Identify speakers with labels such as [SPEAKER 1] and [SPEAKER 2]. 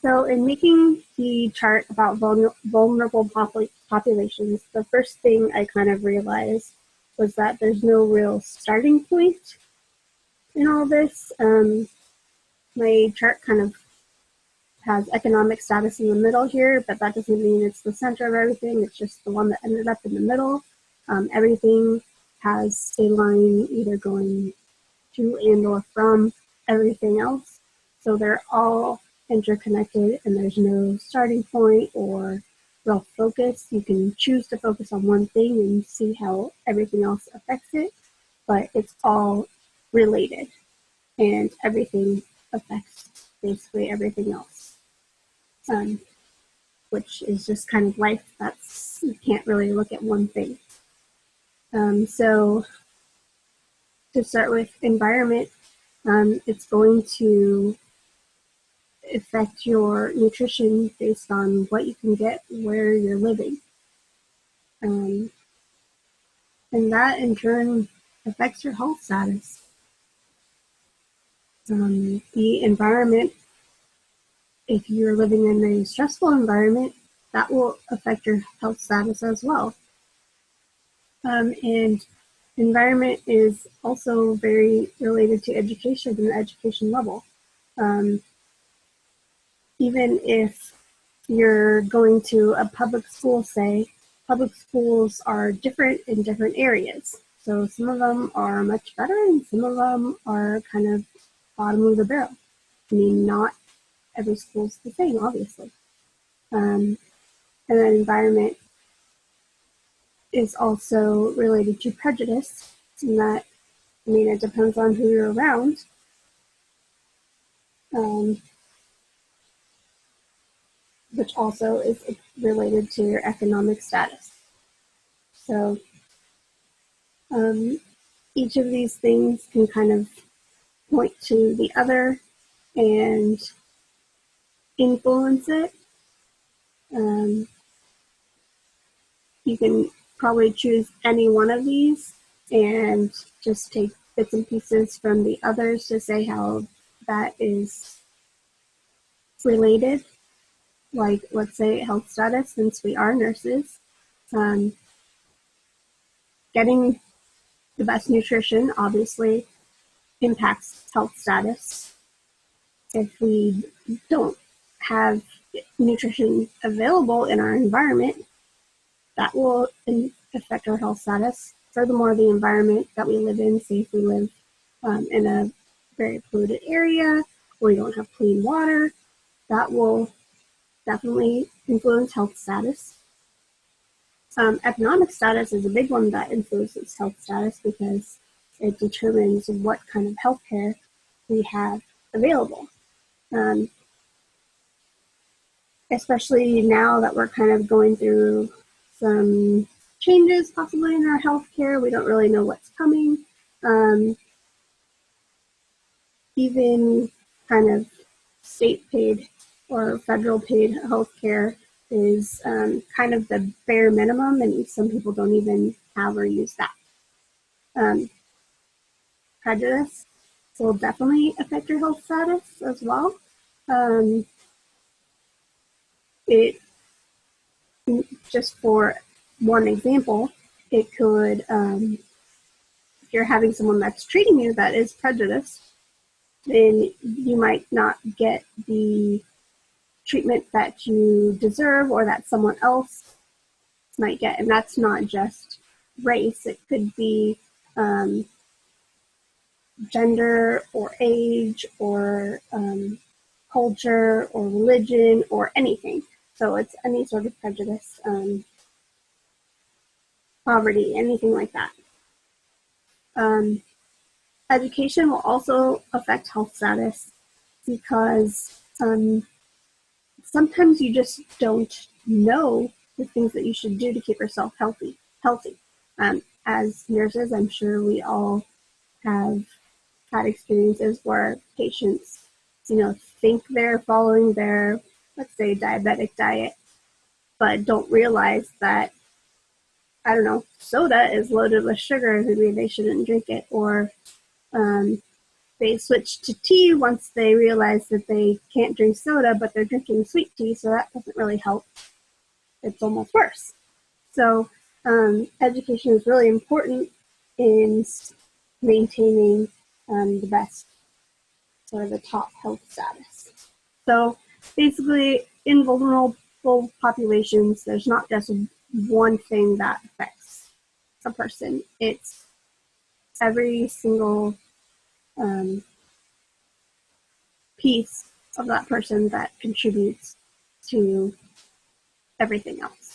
[SPEAKER 1] So in making the chart about vulnerable populations, the first thing I kind of realized was that there's no real starting point in all this. My chart kind of has economic status in the middle here, but that doesn't mean it's the center of everything. It's just the one that ended up in the middle. Everything has a line either going to and or from everything else. So they're all interconnected and there's no starting point or real focus. You can choose to focus on one thing and see how everything else affects it, but it's all related and everything affects basically everything else, which is just kind of life. You can't really look at one thing. So to start with environment, it's going to affect your nutrition based on what you can get where you're living. And that in turn affects your health status. The environment, if you're living in a stressful environment, that will affect your health status as well. And environment is also very related to education and the education level. Even if you're going to a public school, say, public schools are different in different areas. So some of them are much better and some of them are kind of bottom of the barrel. I mean, not every school's the same, obviously. And then environment is also related to prejudice, in that, I mean, it depends on who you're around. Which also is related to your economic status. So each of these things can kind of point to the other and influence it. You can probably choose any one of these and just take bits and pieces from the others to say how that is related. Like, let's say health status, since we are nurses, getting the best nutrition obviously impacts health status. If we don't have nutrition available in our environment, that will affect our health status. Furthermore, the environment that we live in, say if we live in a very polluted area where we don't have clean water, that will definitely influence health status. Economic status is a big one that influences health status because it determines what kind of healthcare we have available. Especially now that we're kind of going through some changes possibly in our healthcare. We don't really know what's coming. Even kind of state paid or federal paid healthcare is kind of the bare minimum, and some people don't even have or use that. Prejudice will definitely affect your health status as well. It, just for one example, it could, if you're having someone that's treating you that is prejudiced, then you might not get the treatment that you deserve or that someone else might get. And that's not just race. It could be gender or age or culture or religion or anything. So it's any sort of prejudice, poverty, anything like that. Education will also affect health status because sometimes you just don't know the things that you should do to keep yourself healthy. As nurses, I'm sure we all have had experiences where patients, think they're following their, let's say, diabetic diet, but don't realize that, I don't know, soda is loaded with sugar, maybe they shouldn't drink it, or they switch to tea once they realize that they can't drink soda, but they're drinking sweet tea, so that doesn't really help. It's almost worse. So education is really important in maintaining the best or the top health status. So basically, in vulnerable populations, there's not just one thing that affects a person. It's every single piece of that person that contributes to everything else.